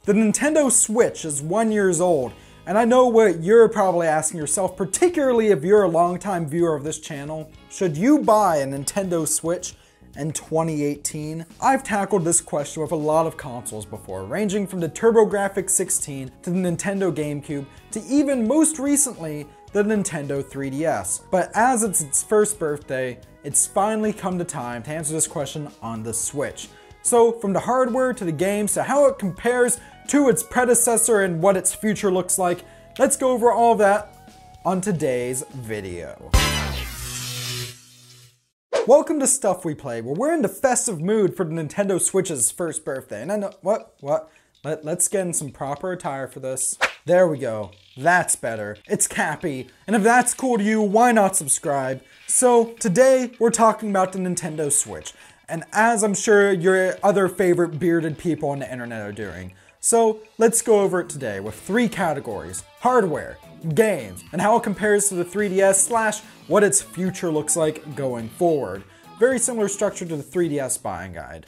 The Nintendo Switch is 1 year old, and I know what you're probably asking yourself, particularly if you're a longtime viewer of this channel. Should you buy a Nintendo Switch in 2018? I've tackled this question with a lot of consoles before, ranging from the TurboGrafx-16 to the Nintendo GameCube to even most recently the Nintendo 3DS. But as it's its first birthday, it's finally come to time to answer this question on the Switch. So from the hardware to the games to how it compares to its predecessor and what its future looks like, let's go over all of that on today's video. Welcome to Stuff We Play, where we're in the festive mood for the Nintendo Switch's first birthday. And I know, let's get in some proper attire for this. There we go. That's better. It's Cappy. And if that's cool to you, why not subscribe? So today we're talking about the Nintendo Switch. And as I'm sure your other favorite bearded people on the internet are doing. So let's go over it today with 3 categories: hardware, games, and how it compares to the 3DS / what its future looks like going forward. Very similar structure to the 3DS buying guide.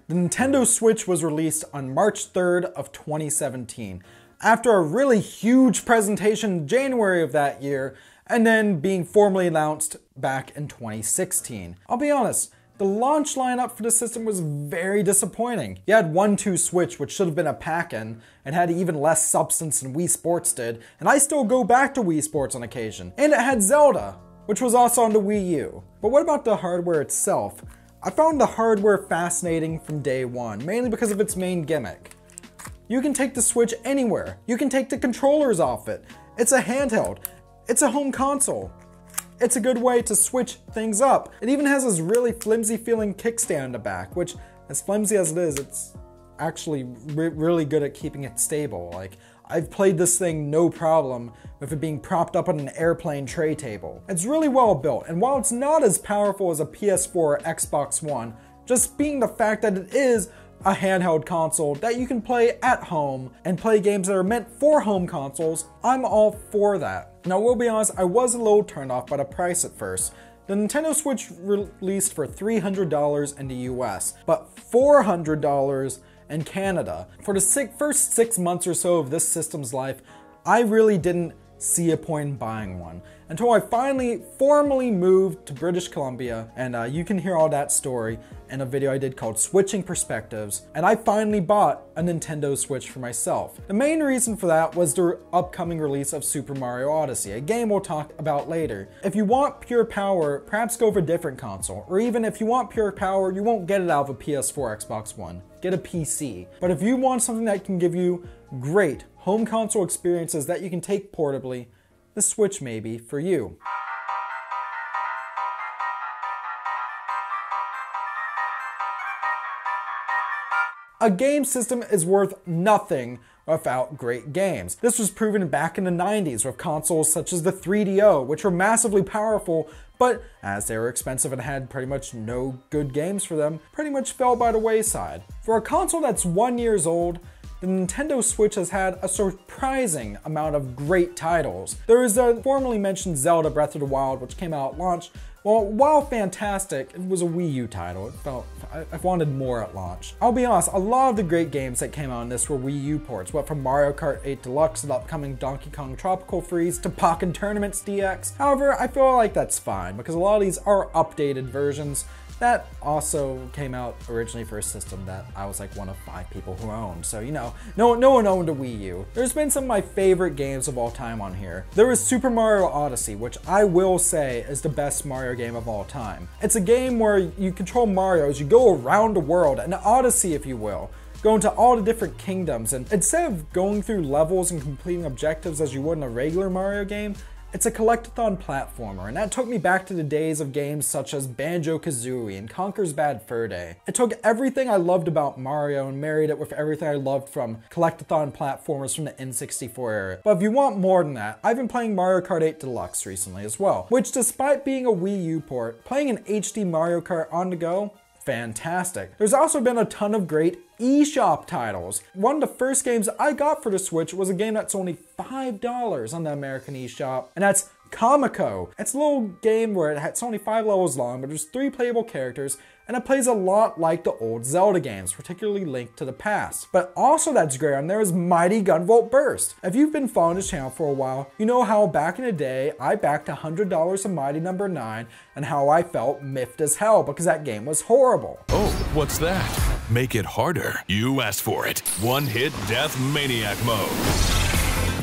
The Nintendo Switch was released on March 3rd of 2017, after a really huge presentation in January of that year, and then being formally announced back in 2016. I'll be honest, the launch lineup for the system was very disappointing. You had 1-2 Switch, which should have been a pack-in, and had even less substance than Wii Sports did, and I still go back to Wii Sports on occasion. And it had Zelda, which was also on the Wii U. But what about the hardware itself? I found the hardware fascinating from day one, mainly because of its main gimmick. You can take the Switch anywhere. You can take the controllers off it. It's a handheld. It's a home console. It's a good way to switch things up. It even has this really flimsy feeling kickstand in the back, which, as flimsy as it is, it's actually really good at keeping it stable. Like, I've played this thing no problem with it being propped up on an airplane tray table. It's really well built, and while it's not as powerful as a PS4 or Xbox One, just being the fact that it is a handheld console that you can play at home and play games that are meant for home consoles, I'm all for that. Now, we'll be honest, I was a little turned off by the price at first. The Nintendo Switch released for $300 in the US, but $400 in Canada. For the first 6 months or so of this system's life, I really didn't see a point in buying one until I finally formally moved to British Columbia, and you can hear all that story in a video I did called Switching Perspectives, and I finally bought a Nintendo Switch for myself. The main reason for that was the upcoming release of Super Mario Odyssey, a game we'll talk about later. If you want pure power, perhaps go for a different console, or even if you want pure power, you won't get it out of a PS4 or Xbox One. Get a PC. But if you want something that can give you great home console experiences that you can take portably, the Switch may be for you. A game system is worth nothing without great games. This was proven back in the 90s with consoles such as the 3DO, which were massively powerful, but as they were expensive and had pretty much no good games for them, pretty much fell by the wayside. For a console that's 1 year old, the Nintendo Switch has had a surprising amount of great titles. There is a formerly mentioned Zelda Breath of the Wild, which came out at launch. Well, while fantastic, it was a Wii U title. I wanted more at launch. I'll be honest, a lot of the great games that came out in this were Wii U ports, what from Mario Kart 8 Deluxe to the upcoming Donkey Kong Tropical Freeze to Pokken Tournaments DX. However, I feel like that's fine because a lot of these are updated versions that also came out originally for a system that I was like one of 5 people who owned. So, you know, no one owned a Wii U. There's been some of my favorite games of all time on here. There was Super Mario Odyssey, which I will say is the best Mario game of all time. It's a game where you control Mario as you go around the world, an Odyssey if you will. Go into all the different kingdoms, and instead of going through levels and completing objectives as you would in a regular Mario game, it's a collectathon platformer, and that took me back to the days of games such as Banjo-Kazooie and Conker's Bad Fur Day. It took everything I loved about Mario and married it with everything I loved from collectathon platformers from the N64 era. But if you want more than that, I've been playing Mario Kart 8 Deluxe recently as well, which despite being a Wii U port, playing an HD Mario Kart on the go, fantastic. There's also been a ton of great eShop titles. One of the first games I got for the Switch was a game that's only $5 on the American eShop, and that's Comico. It's a little game where it's only 5 levels long, but there's 3 playable characters, and it plays a lot like the old Zelda games, particularly Link to the Past. But also that's great on there is Mighty Gunvolt Burst. If you've been following this channel for a while, you know how back in the day, I backed $100 of Mighty No. 9, and how I felt miffed as hell because that game was horrible. Oh, what's that? Make it harder. You asked for it. One-hit death maniac mode.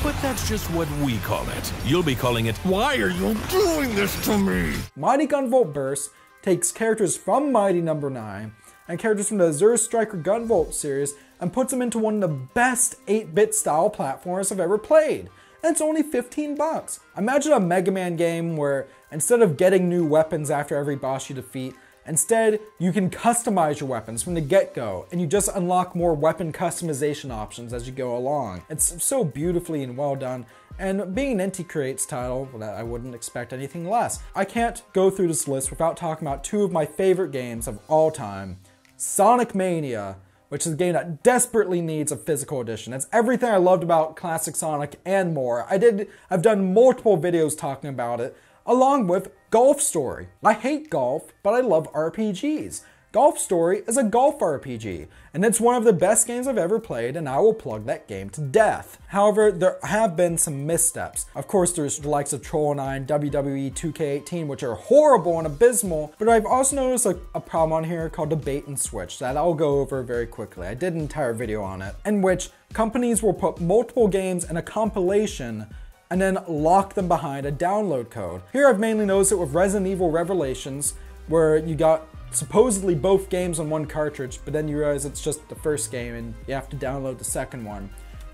But that's just what we call it. You'll be calling it, why are you doing this to me? Mighty Gunvolt Burst takes characters from Mighty No. 9 and characters from the Azure Striker Gunvolt series and puts them into one of the best 8-bit style platformers I've ever played. And it's only 15 bucks. Imagine a Mega Man game where instead of getting new weapons after every boss you defeat, instead, you can customize your weapons from the get-go, and you just unlock more weapon customization options as you go along. It's so beautifully and well done, and being an Inti Creates title, well, I wouldn't expect anything less. I can't go through this list without talking about 2 of my favorite games of all time. Sonic Mania, which is a game that desperately needs a physical edition. It's everything I loved about classic Sonic and more. I've done multiple videos talking about it, along with Golf Story. I hate golf, but I love RPGs. Golf Story is a golf RPG, and it's one of the best games I've ever played, and I will plug that game to death. However, there have been some missteps. Of course, there's the likes of Troll 9, WWE 2K18, which are horrible and abysmal, but I've also noticed a problem on here called the bait and switch that I'll go over very quickly. I did an entire video on it, in which companies will put multiple games in a compilation and then lock them behind a download code. Here I've mainly noticed it with Resident Evil Revelations, where you got supposedly both games on one cartridge, but then you realize it's just the first game and you have to download the second one.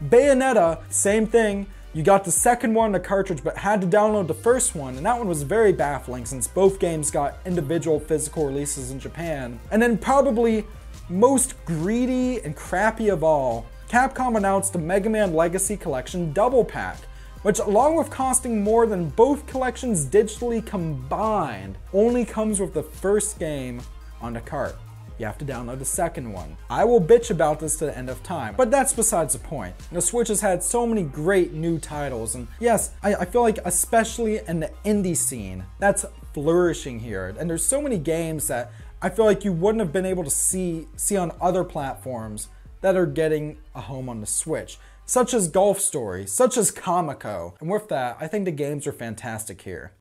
Bayonetta, same thing. You got the second one on the cartridge, but had to download the first one, and that one was very baffling since both games got individual physical releases in Japan. And then probably most greedy and crappy of all, Capcom announced the Mega Man Legacy Collection Double Pack, which along with costing more than both collections digitally combined, only comes with the first game on the cart. You have to download the second one. I will bitch about this to the end of time, but that's besides the point. The Switch has had so many great new titles, and yes, I feel like especially in the indie scene, that's flourishing here. And there's so many games that I feel like you wouldn't have been able to see on other platforms that are getting a home on the Switch, such as Golf Story, such as Comico. And with that, I think the games are fantastic here.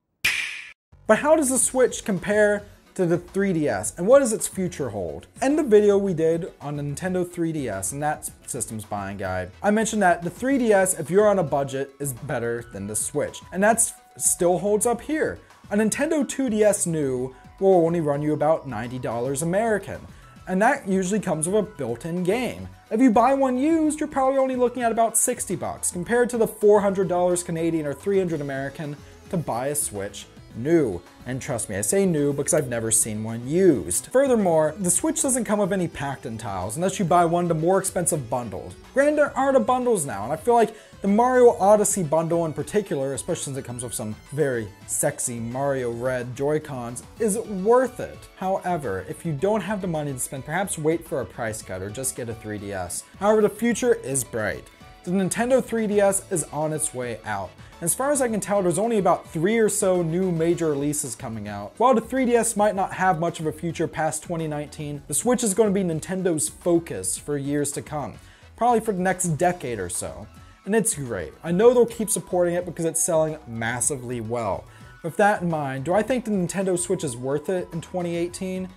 But how does the Switch compare to the 3DS, and what does its future hold? In the video we did on the Nintendo 3DS and that system's buying guide, I mentioned that the 3DS, if you're on a budget, is better than the Switch. And that still holds up here. A Nintendo 2DS new will only run you about $90 American. And that usually comes with a built-in game. If you buy one used, you're probably only looking at about 60 bucks compared to the $400 Canadian or 300 American to buy a Switch new. And trust me, I say new because I've never seen one used. Furthermore, the Switch doesn't come with any packed-in tiles unless you buy one of the more expensive bundles. Granted, there are the bundles now, and I feel like the Mario Odyssey bundle in particular, especially since it comes with some very sexy Mario Red Joy-Cons, is worth it. However, if you don't have the money to spend, perhaps wait for a price cut or just get a 3DS. However, the future is bright. The Nintendo 3DS is on its way out. As far as I can tell, there's only about 3 or so new major releases coming out. While the 3DS might not have much of a future past 2019, the Switch is going to be Nintendo's focus for years to come, probably for the next decade or so. And it's great. I know they'll keep supporting it because it's selling massively well. With that in mind, do I think the Nintendo Switch is worth it in 2018?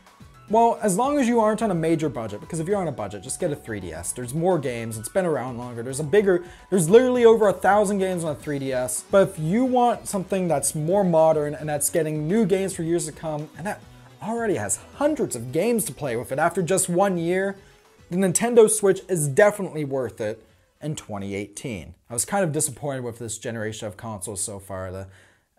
Well, as long as you aren't on a major budget, because if you're on a budget, just get a 3DS. There's more games, it's been around longer, there's literally over 1,000 games on a 3DS. But if you want something that's more modern and that's getting new games for years to come, and that already has hundreds of games to play with it after just 1 year, the Nintendo Switch is definitely worth it in 2018. I was kind of disappointed with this generation of consoles so far. The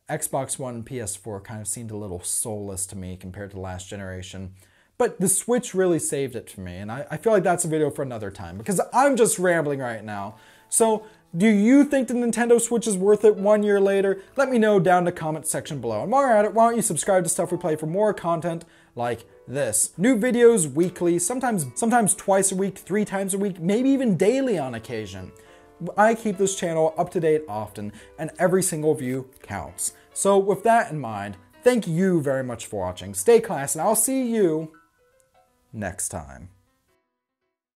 Xbox One and PS4 kind of seemed a little soulless to me compared to the last generation. But the Switch really saved it for me, and I feel like that's a video for another time, because I'm just rambling right now. So, do you think the Nintendo Switch is worth it 1 year later? Let me know down in the comment section below. And while you're at it, why don't you subscribe to Stuff We Play for more content like this. New videos weekly, sometimes twice a week, 3 times a week, maybe even daily on occasion. I keep this channel up to date often, and every single view counts. So with that in mind, thank you very much for watching. Stay classy, and I'll see you next time.